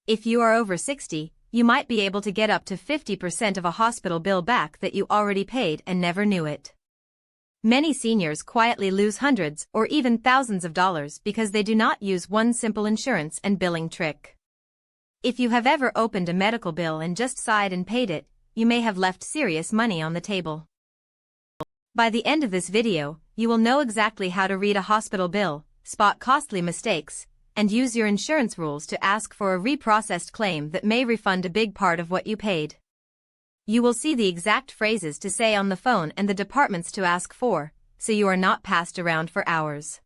If you are over 60, you might be able to get up to 50% of a hospital bill back that you already paid and never knew it. Many seniors quietly lose hundreds or even thousands of dollars because they do not use one simple insurance and billing trick. If you have ever opened a medical bill and just sighed and paid it, you may have left serious money on the table. By the end of this video, you will know exactly how to read a hospital bill, spot costly mistakes, and use your insurance rules to ask for a reprocessed claim that may refund a big part of what you paid. You will see the exact phrases to say on the phone and the departments to ask for, so you are not passed around for hours.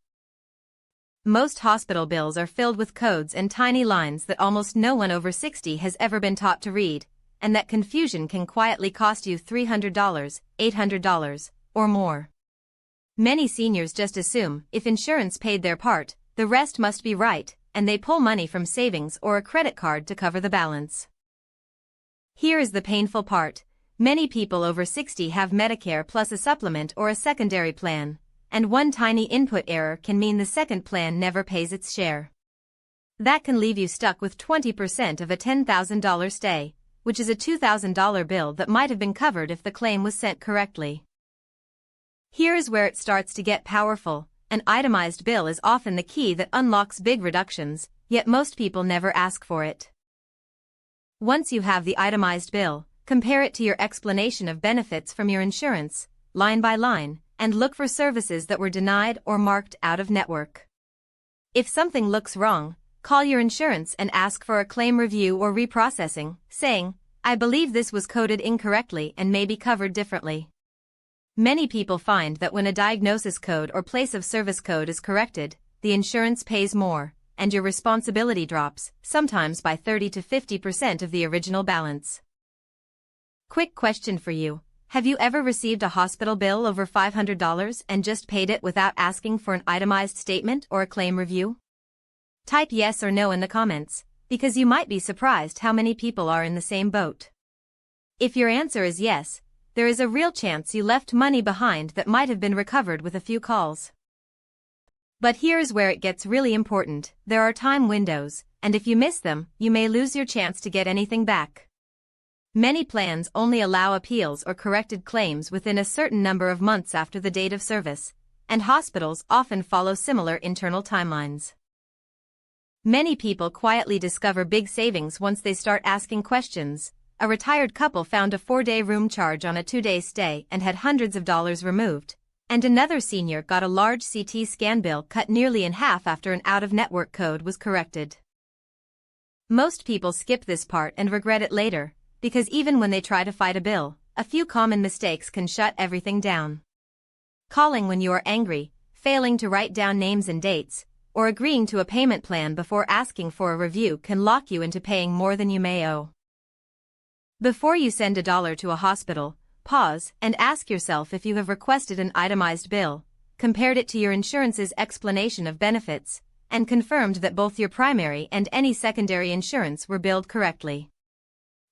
Most hospital bills are filled with codes and tiny lines that almost no one over 60 has ever been taught to read, and that confusion can quietly cost you $300, $800, or more. Many seniors just assume if insurance paid their part, the rest must be right, and they pull money from savings or a credit card to cover the balance. Here is the painful part. Many people over 60 have Medicare plus a supplement or a secondary plan, and one tiny input error can mean the second plan never pays its share. That can leave you stuck with 20% of a $10,000 stay, which is a $2,000 bill that might have been covered if the claim was sent correctly. Here is where it starts to get powerful. An itemized bill is often the key that unlocks big reductions, yet most people never ask for it. Once you have the itemized bill, compare it to your explanation of benefits from your insurance, line by line, and look for services that were denied or marked out of network. If something looks wrong, call your insurance and ask for a claim review or reprocessing, saying, "I believe this was coded incorrectly and may be covered differently." Many people find that when a diagnosis code or place of service code is corrected, the insurance pays more, and your responsibility drops, sometimes by 30 to 50% of the original balance. Quick question for you. Have you ever received a hospital bill over $500 and just paid it without asking for an itemized statement or a claim review? Type yes or no in the comments, because you might be surprised how many people are in the same boat. If your answer is yes, there is a real chance you left money behind that might have been recovered with a few calls. But here's where it gets really important. There are time windows, and if you miss them, you may lose your chance to get anything back. Many plans only allow appeals or corrected claims within a certain number of months after the date of service, and hospitals often follow similar internal timelines. Many people quietly discover big savings once they start asking questions. A retired couple found a 4-day room charge on a 2-day stay and had hundreds of dollars removed, and another senior got a large CT scan bill cut nearly in half after an out-of-network code was corrected. Most people skip this part and regret it later, because even when they try to fight a bill, a few common mistakes can shut everything down. Calling when you are angry, failing to write down names and dates, or agreeing to a payment plan before asking for a review can lock you into paying more than you may owe. Before you send $1 to a hospital, pause and ask yourself if you have requested an itemized bill, compared it to your insurance's explanation of benefits, and confirmed that both your primary and any secondary insurance were billed correctly.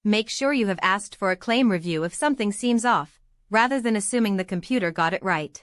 Make sure you have asked for a claim review if something seems off, rather than assuming the computer got it right.